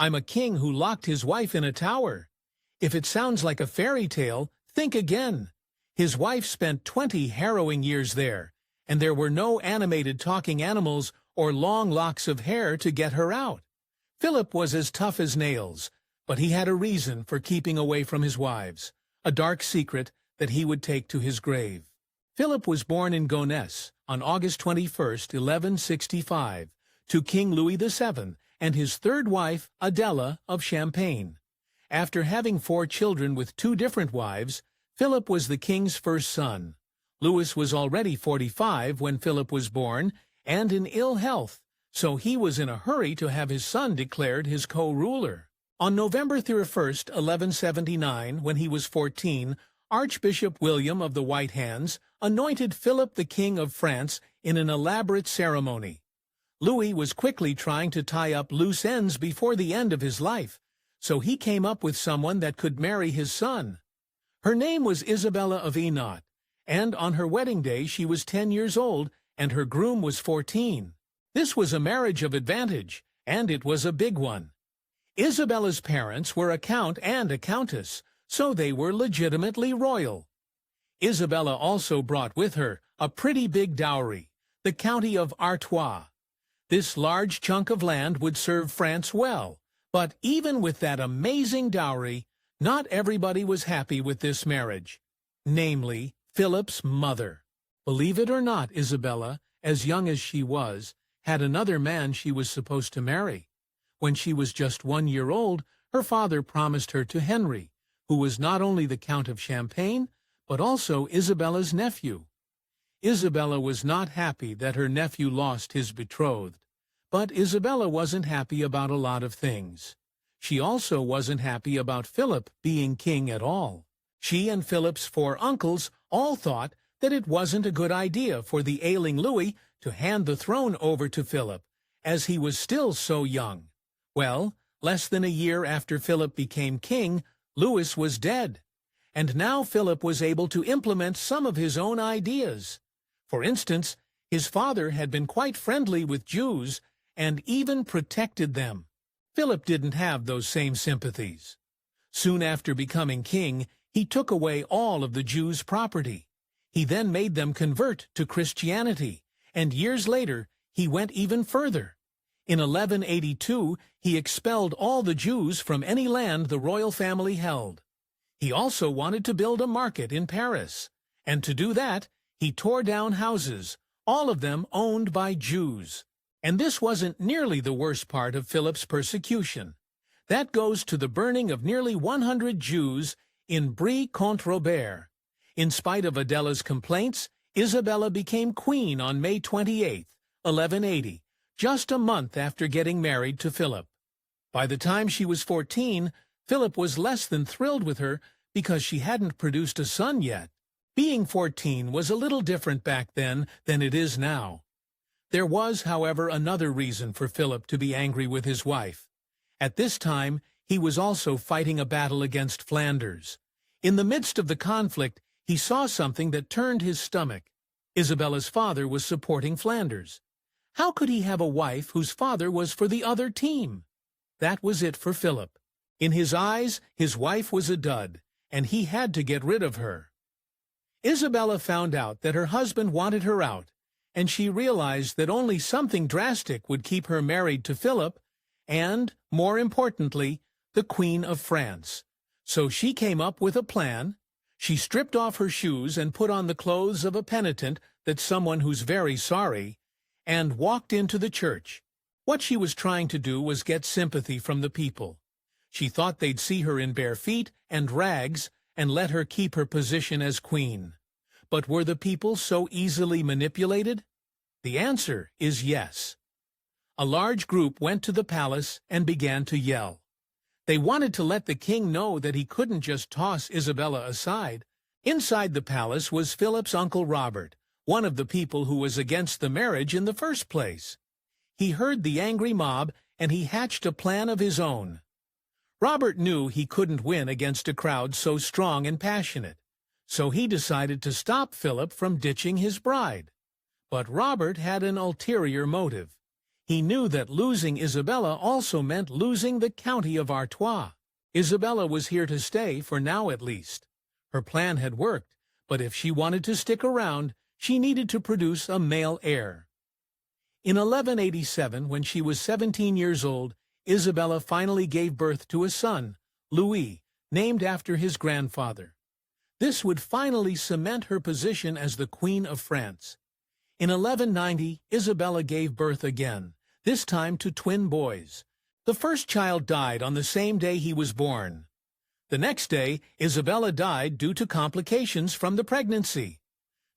I'm a king who locked his wife in a tower. If it sounds like a fairy tale, think again. His wife spent 20 harrowing years there, and there were no animated talking animals or long locks of hair to get her out. Philip was as tough as nails, but he had a reason for keeping away from his wives, a dark secret that he would take to his grave. Philip was born in Gonesse on August 21, 1165, to King Louis VII and his third wife, Adela of Champagne. After having 4 children with 2 different wives, Philip was the king's first son. Louis was already 45 when Philip was born and in ill health, so he was in a hurry to have his son declared his co-ruler. On November 31, 1179, when he was 14, Archbishop William of the White Hands anointed Philip the King of France in an elaborate ceremony. Louis was quickly trying to tie up loose ends before the end of his life, so he came up with someone that could marry his son. Her name was Isabella of Hainaut, and on her wedding day she was 10 years old and her groom was 14. This was a marriage of advantage, and it was a big one. Isabella's parents were a count and a countess, so they were legitimately royal. Isabella also brought with her a pretty big dowry, the county of Artois. This large chunk of land would serve France well, but even with that amazing dowry, not everybody was happy with this marriage, namely Philip's mother. Believe it or not, Isabella, as young as she was, had another man she was supposed to marry. When she was just 1 year old, her father promised her to Henry, who was not only the Count of Champagne, but also Isabella's nephew. Isabella was not happy that her nephew lost his betrothed, but Isabella wasn't happy about a lot of things. She also wasn't happy about Philip being king at all. She and Philip's 4 uncles all thought that it wasn't a good idea for the ailing Louis to hand the throne over to Philip, as he was still so young. Well, less than a year after Philip became king, Louis was dead, and now Philip was able to implement some of his own ideas. For instance, his father had been quite friendly with Jews and even protected them. Philip didn't have those same sympathies. Soon after becoming king, he took away all of the Jews' property. He then made them convert to Christianity, and years later he went even further. In 1182, he expelled all the Jews from any land the royal family held. He also wanted to build a market in Paris, and to do that, he tore down houses, all of them owned by Jews. And this wasn't nearly the worst part of Philip's persecution. That goes to the burning of nearly 100 Jews in Brie-Comte-Robert. In spite of Adela's complaints, Isabella became queen on May 28, 1180, just a month after getting married to Philip. By the time she was 14, Philip was less than thrilled with her because she hadn't produced a son yet. Being 14 was a little different back then than it is now. There was, however, another reason for Philip to be angry with his wife. At this time, he was also fighting a battle against Flanders. In the midst of the conflict, he saw something that turned his stomach. Isabella's father was supporting Flanders. How could he have a wife whose father was for the other team? That was it for Philip. In his eyes, his wife was a dud, and he had to get rid of her. Isabella found out that her husband wanted her out, and she realized that only something drastic would keep her married to Philip and, more importantly, the Queen of France. So she came up with a plan. She stripped off her shoes and put on the clothes of a penitent, that's someone who's very sorry, and walked into the church. What she was trying to do was get sympathy from the people. She thought they'd see her in bare feet and rags and let her keep her position as queen. But were the people so easily manipulated? The answer is yes. A large group went to the palace and began to yell. They wanted to let the king know that he couldn't just toss Isabella aside. Inside the palace was Philip's uncle Robert, one of the people who was against the marriage in the first place. He heard the angry mob and he hatched a plan of his own. Robert knew he couldn't win against a crowd so strong and passionate, so he decided to stop Philip from ditching his bride. But Robert had an ulterior motive. He knew that losing Isabella also meant losing the county of Artois. Isabella was here to stay, for now at least. Her plan had worked, but if she wanted to stick around, she needed to produce a male heir. In 1187, when she was 17 years old, Isabella finally gave birth to a son, Louis, named after his grandfather. This would finally cement her position as the Queen of France. In 1190, Isabella gave birth again, this time to twin boys. The first child died on the same day he was born. The next day, Isabella died due to complications from the pregnancy.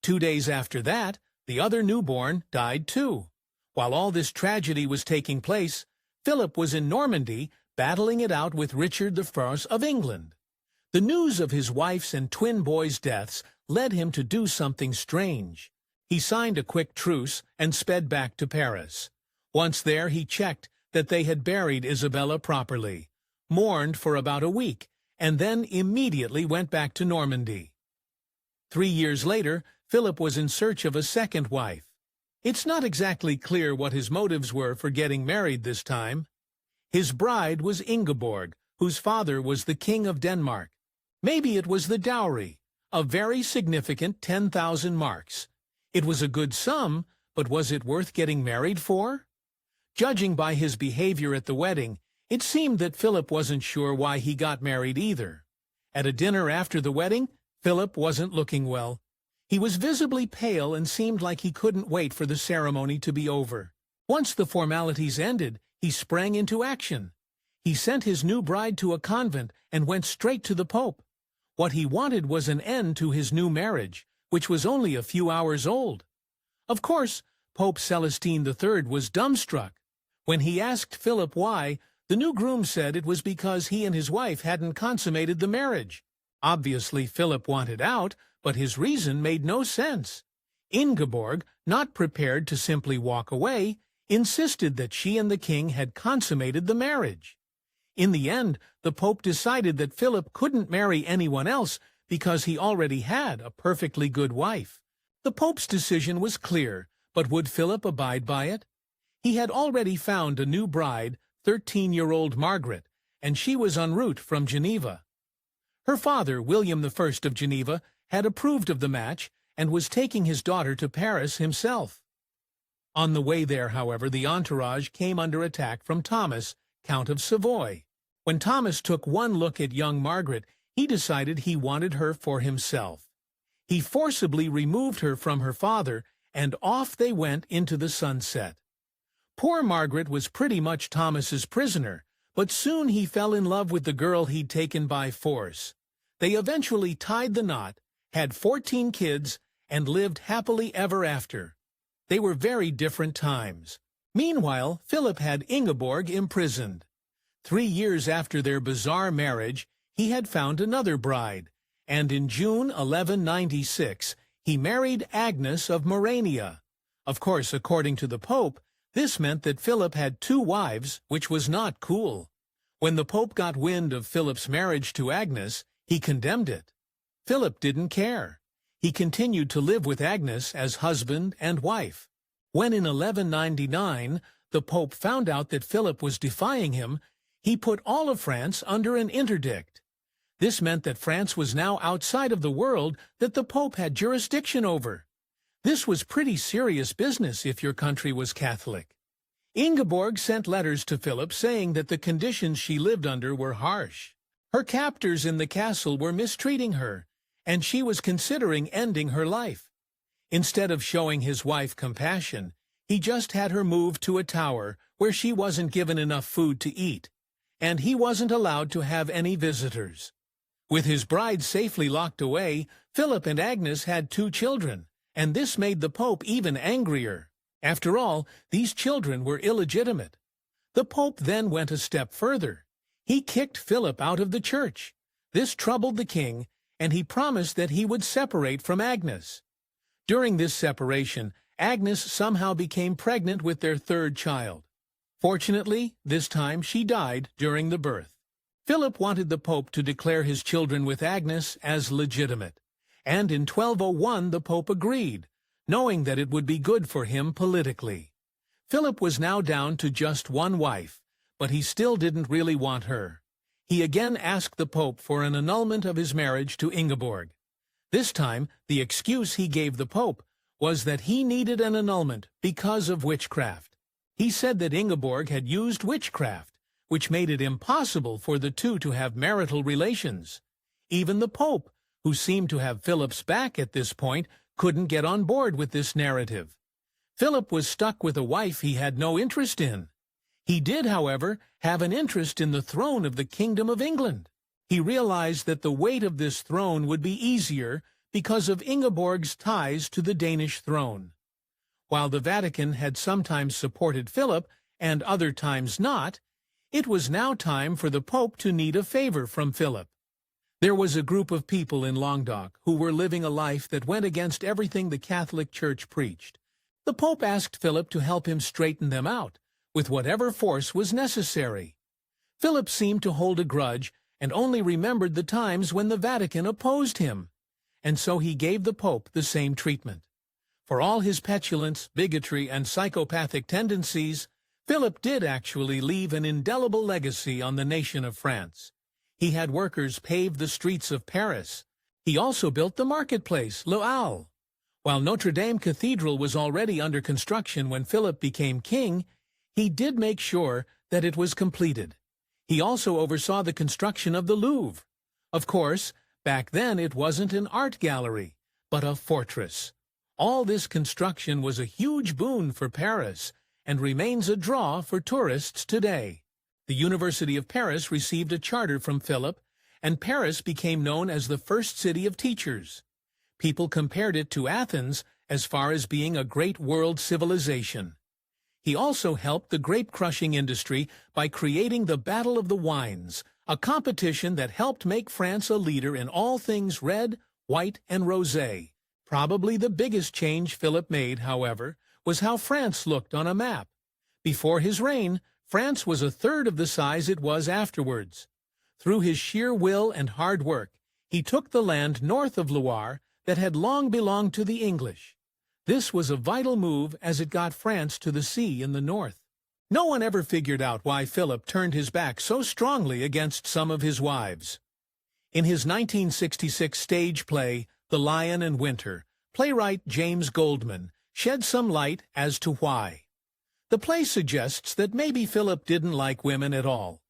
2 days after that, the other newborn died too. While all this tragedy was taking place, Philip was in Normandy, battling it out with Richard I of England. The news of his wife's and twin boys' deaths led him to do something strange. He signed a quick truce and sped back to Paris. Once there, he checked that they had buried Isabella properly, mourned for about a week, and then immediately went back to Normandy. 3 years later, Philip was in search of a second wife. It's not exactly clear what his motives were for getting married this time. His bride was Ingeborg, whose father was the King of Denmark. Maybe it was the dowry, a very significant 10,000 marks. It was a good sum, but was it worth getting married for? Judging by his behavior at the wedding, it seemed that Philip wasn't sure why he got married either. At a dinner after the wedding, Philip wasn't looking well. He was visibly pale and seemed like he couldn't wait for the ceremony to be over. Once the formalities ended, he sprang into action. He sent his new bride to a convent and went straight to the Pope. What he wanted was an end to his new marriage, which was only a few hours old. Of course, Pope Celestine III was dumbstruck. When he asked Philip why, the new groom said it was because he and his wife hadn't consummated the marriage. Obviously, Philip wanted out, but his reason made no sense. Ingeborg, not prepared to simply walk away, insisted that she and the king had consummated the marriage. In the end, the Pope decided that Philip couldn't marry anyone else because he already had a perfectly good wife. The Pope's decision was clear, but would Philip abide by it? He had already found a new bride, 13-year-old Margaret, and she was en route from Geneva. Her father, William I of Geneva, had approved of the match and was taking his daughter to Paris himself. On the way there, however, the entourage came under attack from Thomas, Count of Savoy. When Thomas took one look at young Margaret, he decided he wanted her for himself. He forcibly removed her from her father, and off they went into the sunset. Poor Margaret was pretty much Thomas's prisoner, but soon he fell in love with the girl he'd taken by force. They eventually tied the knot, had 14 kids, and lived happily ever after. They were very different times. Meanwhile, Philip had Ingeborg imprisoned. 3 years after their bizarre marriage, he had found another bride, and in June 1196, he married Agnes of Morania. Of course, according to the Pope, this meant that Philip had 2 wives, which was not cool. When the Pope got wind of Philip's marriage to Agnes, he condemned it. Philip didn't care. He continued to live with Agnes as husband and wife. When in 1199, the Pope found out that Philip was defying him, he put all of France under an interdict. This meant that France was now outside of the world that the Pope had jurisdiction over. This was pretty serious business if your country was Catholic. Ingeborg sent letters to Philip saying that the conditions she lived under were harsh. Her captors in the castle were mistreating her, and she was considering ending her life. Instead of showing his wife compassion, he just had her moved to a tower where she wasn't given enough food to eat, and he wasn't allowed to have any visitors. With his bride safely locked away, Philip and Agnes had 2 children, and this made the Pope even angrier. After all, these children were illegitimate. The Pope then went a step further. He kicked Philip out of the church. This troubled the king, and he promised that he would separate from Agnes. During this separation, Agnes somehow became pregnant with their 3rd child. Fortunately, this time she died during the birth. Philip wanted the Pope to declare his children with Agnes as legitimate, and in 1201 the Pope agreed, knowing that it would be good for him politically. Philip was now down to just one wife, but he still didn't really want her. He again asked the Pope for an annulment of his marriage to Ingeborg. This time, the excuse he gave the Pope was that he needed an annulment because of witchcraft. He said that Ingeborg had used witchcraft, which made it impossible for the two to have marital relations. Even the Pope, who seemed to have Philip's back at this point, couldn't get on board with this narrative. Philip was stuck with a wife he had no interest in. He did, however, have an interest in the throne of the Kingdom of England. He realized that the weight of this throne would be easier because of Ingeborg's ties to the Danish throne. While the Vatican had sometimes supported Philip and other times not, it was now time for the Pope to need a favor from Philip. There was a group of people in Languedoc who were living a life that went against everything the Catholic Church preached. The Pope asked Philip to help him straighten them out, with whatever force was necessary. Philip seemed to hold a grudge and only remembered the times when the Vatican opposed him, and so he gave the Pope the same treatment. For all his petulance, bigotry, and psychopathic tendencies, Philip did actually leave an indelible legacy on the nation of France. He had workers pave the streets of Paris. He also built the marketplace, Les Halles. While Notre Dame Cathedral was already under construction when Philip became king, he did make sure that it was completed. He also oversaw the construction of the Louvre. Of course, back then it wasn't an art gallery, but a fortress. All this construction was a huge boon for Paris and remains a draw for tourists today. The University of Paris received a charter from Philip, and Paris became known as the first city of teachers. People compared it to Athens as far as being a great world civilization. He also helped the grape-crushing industry by creating the Battle of the Wines, a competition that helped make France a leader in all things red, white, and rosé. Probably the biggest change Philip made, however, was how France looked on a map. Before his reign, France was a third of the size it was afterwards. Through his sheer will and hard work, he took the land north of Loire that had long belonged to the English. This was a vital move as it got France to the sea in the north. No one ever figured out why Philip turned his back so strongly against some of his wives. In his 1966 stage play, The Lion and Winter, playwright James Goldman shed some light as to why. The play suggests that maybe Philip didn't like women at all.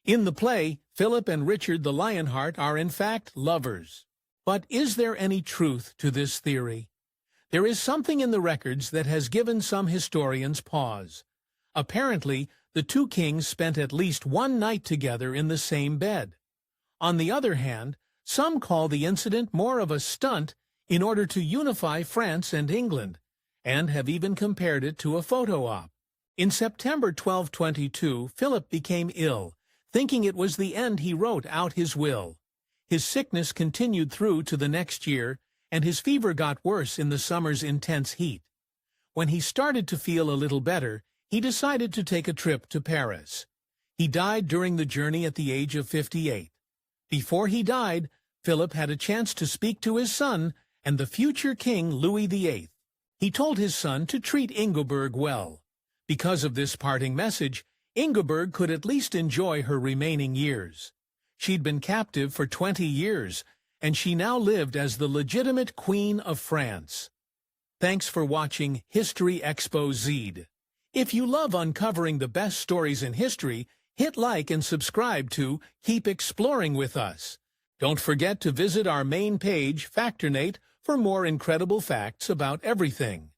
In the play, Philip and Richard the Lionheart are in fact lovers. But is there any truth to this theory? There is something in the records that has given some historians pause. Apparently, the two kings spent at least one night together in the same bed. On the other hand, some call the incident more of a stunt in order to unify France and England, and have even compared it to a photo op. In September 1222, Philip became ill. Thinking it was the end, he wrote out his will. His sickness continued through to the next year, and his fever got worse in the summer's intense heat. When he started to feel a little better, he decided to take a trip to Paris. He died during the journey at the age of 58. Before he died, Philip had a chance to speak to his son and the future king Louis VIII. He told his son to treat Ingeborg well. Because of this parting message, Ingeborg could at least enjoy her remaining years. She'd been captive for 20 years, and she now lived as the legitimate Queen of France. Thanks for watching History Exposed. If you love uncovering the best stories in history, hit like and subscribe to Keep Exploring with us. Don't forget to visit our main page, Factornate, for more incredible facts about everything.